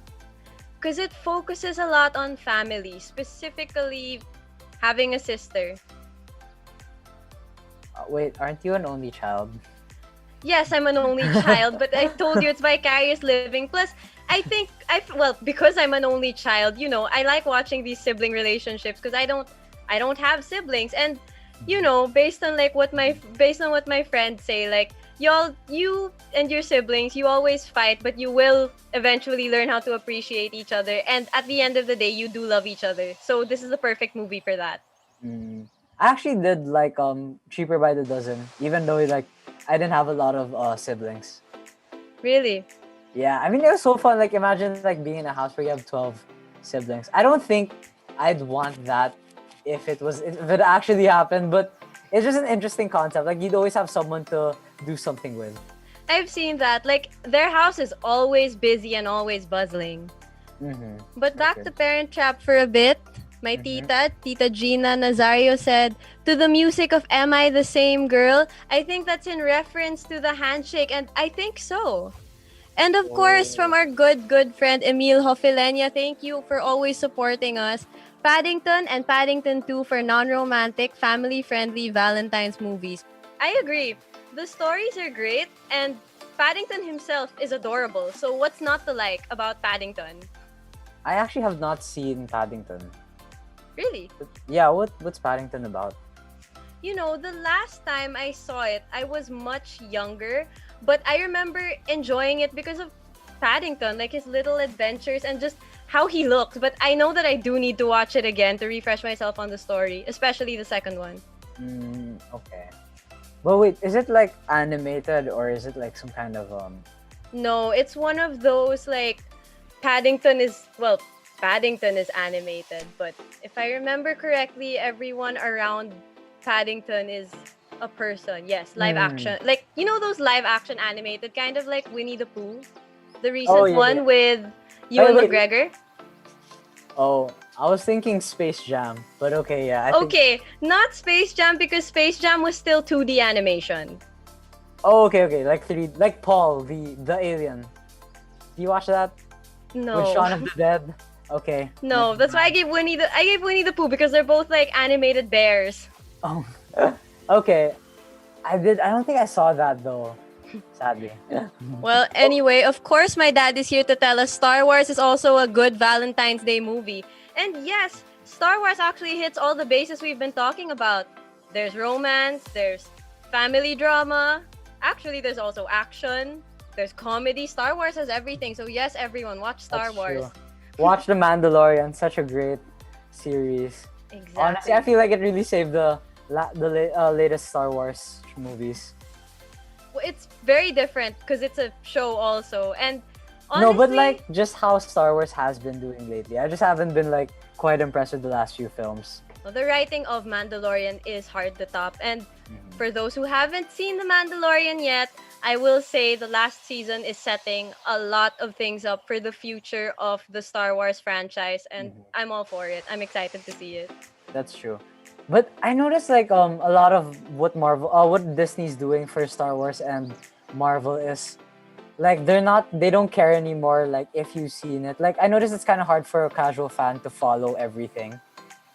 Because it focuses a lot on family, specifically having a sister. Wait, aren't you an only child? Yes, I'm an only child, but I told you it's vicarious living. Plus, well, because I'm an only child, I like watching these sibling relationships because I don't have siblings. And, based on what my friends say, like, you and your siblings, you always fight, but you will eventually learn how to appreciate each other. And at the end of the day, you do love each other. So this is the perfect movie for that. I actually did like Cheaper by the Dozen, even though like I didn't have a lot of siblings. Really? Yeah, I mean it was so fun. Like imagine like being in a house where you have 12 siblings. I don't think I'd want that if it actually happened, but it's just an interesting concept. Like you'd always have someone to do something with. I've seen that. Like, their house is always busy and always buzzing. But back to Parent Trap for a bit. My Tita Gina Nazario said, to the music of Am I the Same Girl? I think that's in reference to the handshake, and I think so. And of course, from our good friend Emil Hofilenia, thank you for always supporting us. Paddington and Paddington 2 for non-romantic, family-friendly Valentine's movies. I agree. The stories are great, and Paddington himself is adorable. So what's not to like about Paddington? I actually have not seen Paddington. Really? Yeah, what's Paddington about? The last time I saw it, I was much younger, but I remember enjoying it because of Paddington, like his little adventures and just how he looks. But I know that I do need to watch it again to refresh myself on the story, especially the second one. Okay. But wait, is it like animated or is it like some kind of No, it's one of those like Paddington is animated, but if I remember correctly, everyone around Paddington is a person. Yes, live action. Like, those live action animated, kind of like Winnie the Pooh. The recent one with Ewan McGregor. Oh, I was thinking Space Jam, but okay, yeah. Okay, not Space Jam because Space Jam was still 2D animation. Oh, okay, like 3D, like Paul, the alien. Do you watch that? No. With Shaun of the Dead? Okay. No, that's why I gave Winnie the Pooh because they're both like animated bears. Oh, okay. I don't think I saw that though. Sadly. Well, anyway, of course, my dad is here to tell us Star Wars is also a good Valentine's Day movie. And yes, Star Wars actually hits all the bases we've been talking about. There's romance, there's family drama. Actually, there's also action. There's comedy. Star Wars has everything. So yes, everyone, watch Star That's Wars. true. Watch The Mandalorian. Such a great series. Exactly. Honestly, I feel like it really saved the latest Star Wars movies. Well, it's very different because it's a show also. And honestly, No, but like just how Star Wars has been doing lately. I just haven't been like quite impressed with the last few films. the writing of Mandalorian is hard to top. And for those who haven't seen The Mandalorian yet, I will say the last season is setting a lot of things up for the future of the Star Wars franchise. And I'm all for it. I'm excited to see it. That's true. But I noticed like a lot of what Disney's doing for Star Wars and Marvel is like they don't care anymore like if you've seen it. Like I noticed it's kind of hard for a casual fan to follow everything.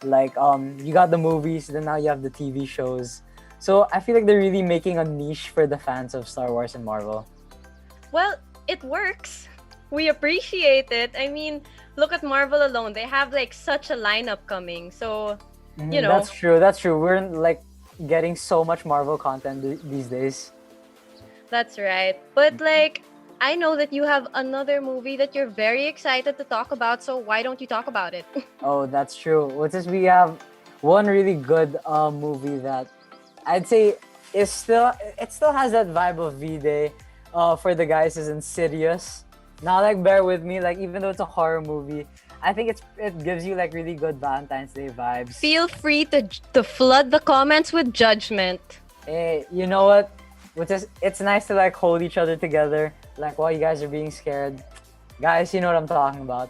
Like you got the movies, then now you have the TV shows. So I feel like they're really making a niche for the fans of Star Wars and Marvel. Well, it works. We appreciate it. I mean, look at Marvel alone. They have like such a lineup coming. So, That's true. We're like getting so much Marvel content these days. That's right. But like, I know that you have another movie that you're very excited to talk about. So why don't you talk about it? Oh, that's true. Which is we have one really good movie that I'd say it still has that vibe of V-Day. For the guys is Insidious. Now, like, bear with me. Like, even though it's a horror movie, I think it gives you like really good Valentine's Day vibes. Feel free to flood the comments with judgment. Hey, you know what? It's nice to like hold each other together, like while you guys are being scared. Guys, you know what I'm talking about.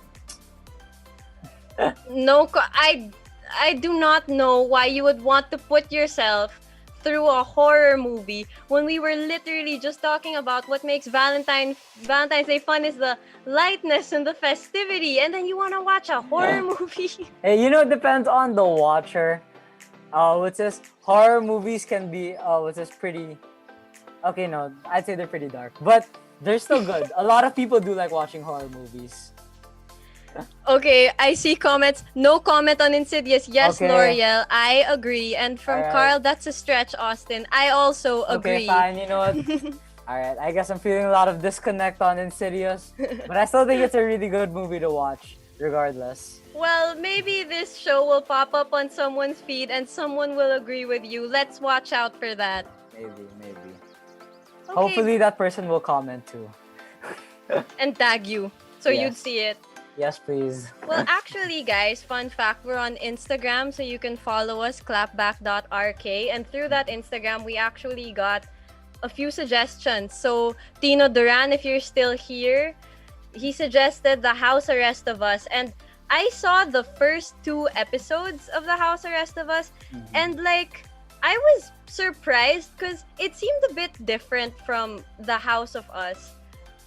No, I do not know why you would want to put yourself through a horror movie when we were literally just talking about what makes Valentine's Day fun is the lightness and the festivity, and then you want to watch a horror movie. Hey, you know, it depends on the watcher. What's this? Horror movies can be pretty. Okay, no, I'd say they're pretty dark, but they're still good. A lot of people do like watching horror movies. Okay, I see comments. No comment on Insidious. Yes, Okay. L'Oreal, I agree. And from Alright. Carl, that's a stretch, Austin. I also Okay, agree. fine. You know what? Alright, I guess I'm feeling a lot of disconnect on Insidious, but I still think it's a really good movie to watch, regardless. Well, maybe this show will pop up on someone's feed and someone will agree with you. Let's watch out for that. Maybe. Okay. Hopefully that person will comment too. And tag you so Yes. you'd see it. Yes, please. Well, actually, guys, fun fact, we're on Instagram, so you can follow us, clapback.rk. And through that Instagram, we actually got a few suggestions. So, Tino Duran, if you're still here, he suggested The House Arrest of Us. And I saw the first 2 episodes of The House Arrest of Us, and like, I was surprised because it seemed a bit different from The House of Us.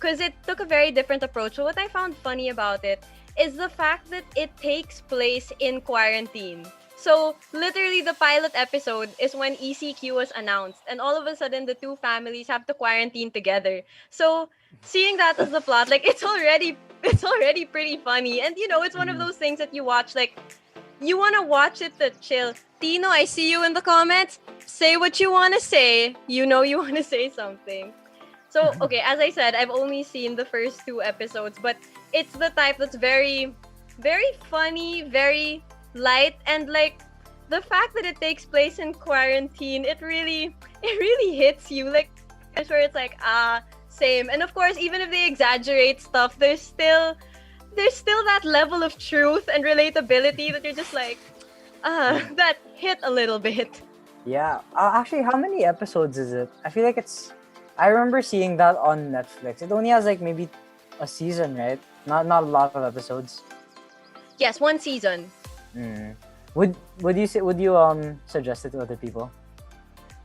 Because it took a very different approach. So what I found funny about it is the fact that it takes place in quarantine. So literally the pilot episode is when ECQ was announced, and all of a sudden the 2 families have to quarantine together. So seeing that as the plot, like it's already pretty funny. And you know, it's one of those things that you watch, like you want to watch it to chill. Tino, I see you in the comments. Say what you want to say. You know you want to say something. So, okay, as I said, I've only seen the first 2 episodes, but it's the type that's very, very funny, very light, and like the fact that it takes place in quarantine, it really hits you. Like, it's where it's like, same. And of course, even if they exaggerate stuff, there's still that level of truth and relatability that you're just like, that hit a little bit. Yeah. Actually, how many episodes is it? I feel like I remember seeing that on Netflix. It only has like maybe a season, right? Not a lot of episodes. Yes, 1 season. Would you suggest it to other people?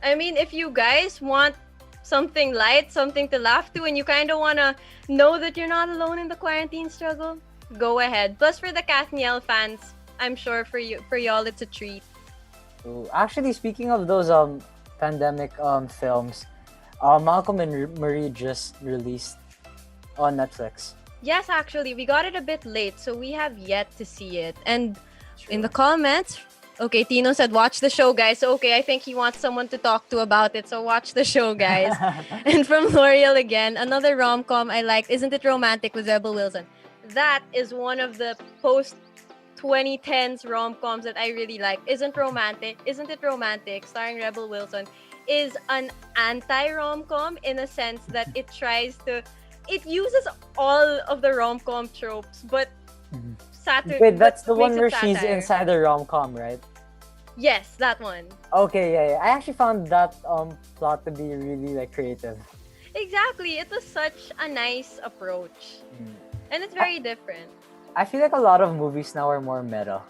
I mean, if you guys want something light, something to laugh to, and you kind of want to know that you're not alone in the quarantine struggle, go ahead. Plus, for the Kathniel fans, I'm sure for y'all it's a treat. Ooh, actually, speaking of those pandemic films, Malcolm and Marie just released on Netflix. Yes, actually, we got it a bit late, so we have yet to see it. And in the comments, okay, Tino said, watch the show, guys. So, okay, I think he wants someone to talk to about it, so watch the show, guys. And from L'Oreal again, another rom-com I liked, Isn't It Romantic with Rebel Wilson. That is one of the post-2010s rom-coms that I really like. Isn't It Romantic, starring Rebel Wilson, is an anti-rom-com in a sense that it uses all of the rom-com tropes, but Wait, that's the one makes it where she's satire. inside the rom-com, right? Yes, that one. Okay, yeah. I actually found that plot to be really like creative. Exactly. It was such a nice approach. And it's very different. I feel like a lot of movies now are more meta.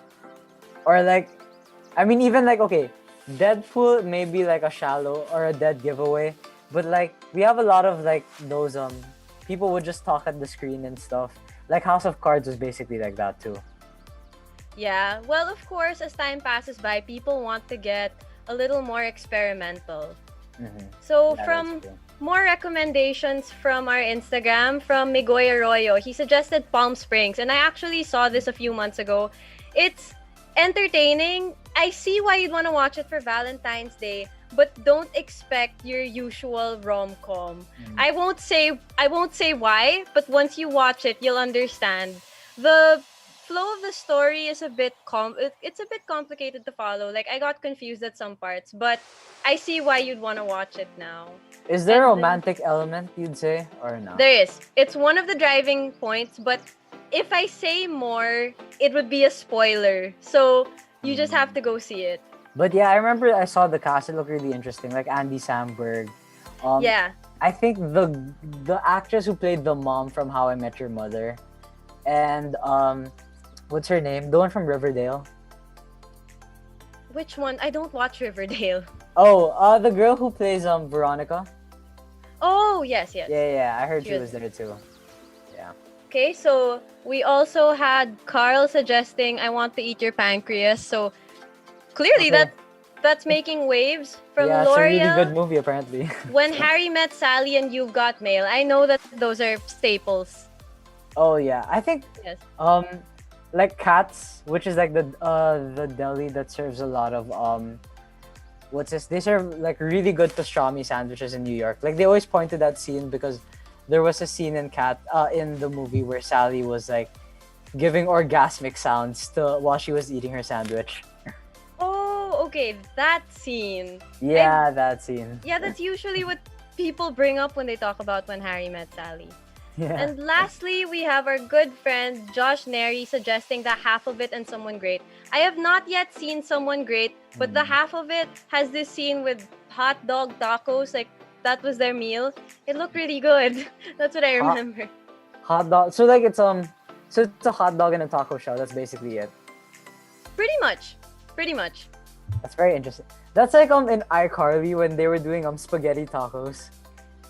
Or like, I mean, even like, okay, Deadpool may be like a shallow or a dead giveaway, but like we have a lot of like those people would just talk at the screen and stuff. Like House of Cards was basically like that too. Yeah. Well, of course, as time passes by, people want to get a little more experimental. So Yeah, from that's true. more recommendations from our Instagram, from Migoy Arroyo, he suggested Palm Springs, and I actually saw this a few months ago. It's entertaining. I see why you'd want to watch it for Valentine's Day, but don't expect your usual rom-com. I won't say why, but once you watch it, you'll understand. The flow of the story is a bit it's a bit complicated to follow. Like I got confused at some parts, but I see why you'd want to watch it now. Is there a And then- romantic element, you'd say, or no? There is. It's one of the driving points, but if I say more, it would be a spoiler. So you just have to go see it. But yeah, I remember I saw the cast. It looked really interesting, like Andy Samberg. Yeah. I think the actress who played the mom from How I Met Your Mother, and what's her name? The one from Riverdale. Which one? I don't watch Riverdale. Oh, the girl who plays Veronica. Oh, yes. Yeah. I heard She she was was there too. Yeah. Okay, so we also had Carl suggesting I want to eat your pancreas. So clearly Okay. that's making waves from Yeah, it's a really L'Oreal. good movie apparently. When Harry Met Sally and You've Got Mail. I know that those are staples. Oh yeah, I think Yes. like Cats, which is like the deli that serves a lot of what's this? They serve like really good pastrami sandwiches in New York. Like they always point to that scene because there was a scene in the movie where Sally was like giving orgasmic sounds to while she was eating her sandwich. Oh, okay, that scene. Yeah, that scene. Yeah, that's usually what people bring up when they talk about When Harry Met Sally. Yeah. And lastly, we have our good friend Josh Neri suggesting the half of it and Someone Great. I have not yet seen Someone Great, but the half of it has this scene with hot dog tacos, like that was their meal. It looked really good. That's what I remember. Hot dog. So like it's so it's a hot dog and a taco shell. That's basically it. Pretty much. That's very interesting. That's like in iCarly when they were doing spaghetti tacos.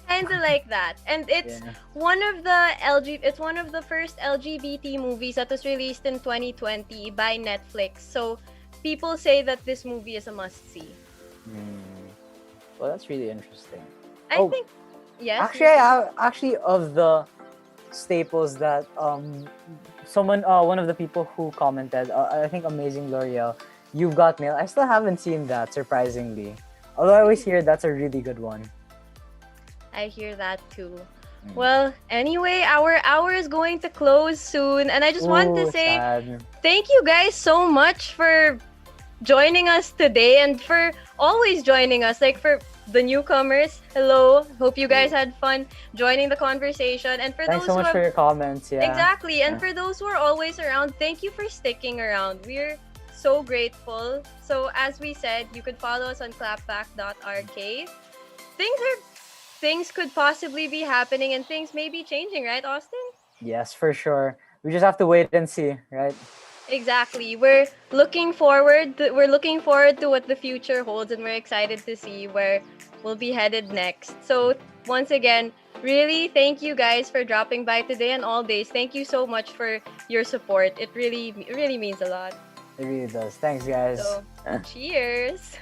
Kinda like that. And it's Yeah. one of the first LGBT movies that was released in 2020 by Netflix. So people say that this movie is a must-see. Well, that's really interesting. I Oh, think yes. Actually, of the staples that one of the people who commented, I think Amazing L'Oreal, You've Got Mail. I still haven't seen that, surprisingly. Although I always hear that's a really good one. I hear that too. Well, anyway, our hour is going to close soon, and I just want to Ooh, say sad. thank you guys so much for joining us today and for always joining us. Like for the newcomers, hello. Hope you guys had fun joining the conversation. And for Thanks those so much who for your comments. Yeah. exactly, and Yeah. for those who are always around, thank you for sticking around. We're so grateful. So as we said, you could follow us on clapback.rk. Things could possibly be happening and things may be changing, right, Austin? Yes, for sure. We just have to wait and see, right? Exactly. We're looking forward to what the future holds, and we're excited to see where we'll be headed next. So once again, really thank you guys for dropping by today and all days. Thank you so much for your support. It really means a lot. It really does. Thanks, guys. So cheers.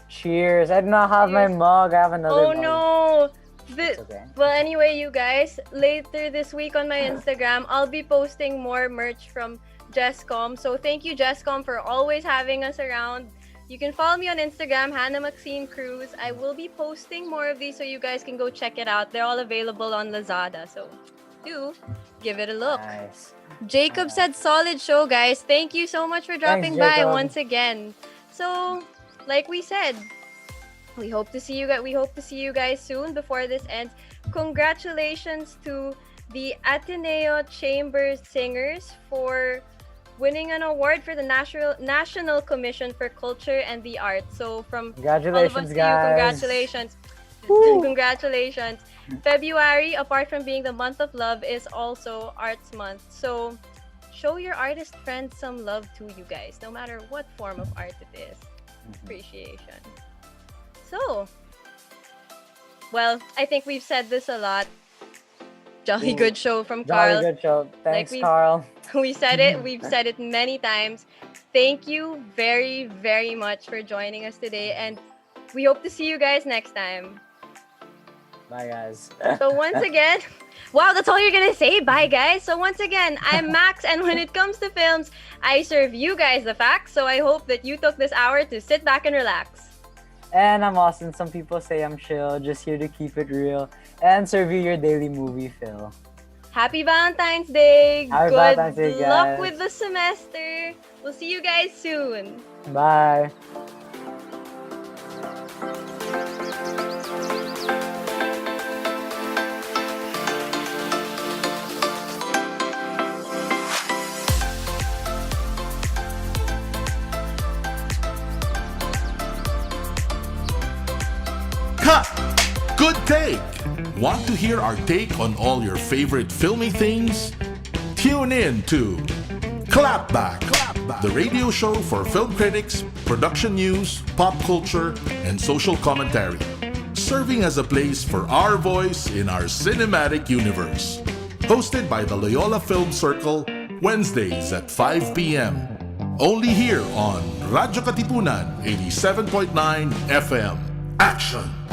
Cheers. I do not have my Cheers. mug. I have another Oh mug. no. It's okay. Well, anyway, you guys, later this week on my Instagram, I'll be posting more merch from Jesscom. So thank you, Jesscom, for always having us around. You can follow me on Instagram, Hannah Maxine Cruz. I will be posting more of these so you guys can go check it out. They're all available on Lazada. So do give it a look. Nice. Jacob said solid show, guys. Thank you so much for dropping by Jacob. once again. So, like we said, we hope to see you guys soon before this ends. Congratulations to the Ateneo Chamber Singers for winning an award for the National Commission for Culture and the Arts. So from Congratulations, all of us to guys. you, congratulations. Woo. Congratulations. February, apart from being the month of love, is also Arts Month. So show your artist friends some love too, you guys, no matter what form of art it is. Appreciation. So, well, I think we've said this a lot. Jolly Ooh. good show from Jolly Carl. good show. Thanks, we- Carl. We said it. We've said it many times. Thank you very, very much for joining us today, and we hope to see you guys next time. Bye, guys. So once again, wow, that's all you're gonna say? Bye, guys. So once again, I'm Max, and when it comes to films, I serve you guys the facts. So I hope that you took this hour to sit back and relax. And I'm Austin. Some people say I'm chill, just here to keep it real and serve you your daily movie fill. Happy Valentine's Day. Happy Good Valentine's Day, luck guys. with the semester. We'll see you guys soon. Bye. Good take! Want to hear our take on all your favorite filmy things? Tune in to Clapback, the radio show for film critics, production news, pop culture, and social commentary, serving as a place for our voice in our cinematic universe. Hosted by the Loyola Film Circle, Wednesdays at 5 p.m. Only here on Radyo Katipunan 87.9 FM. Action!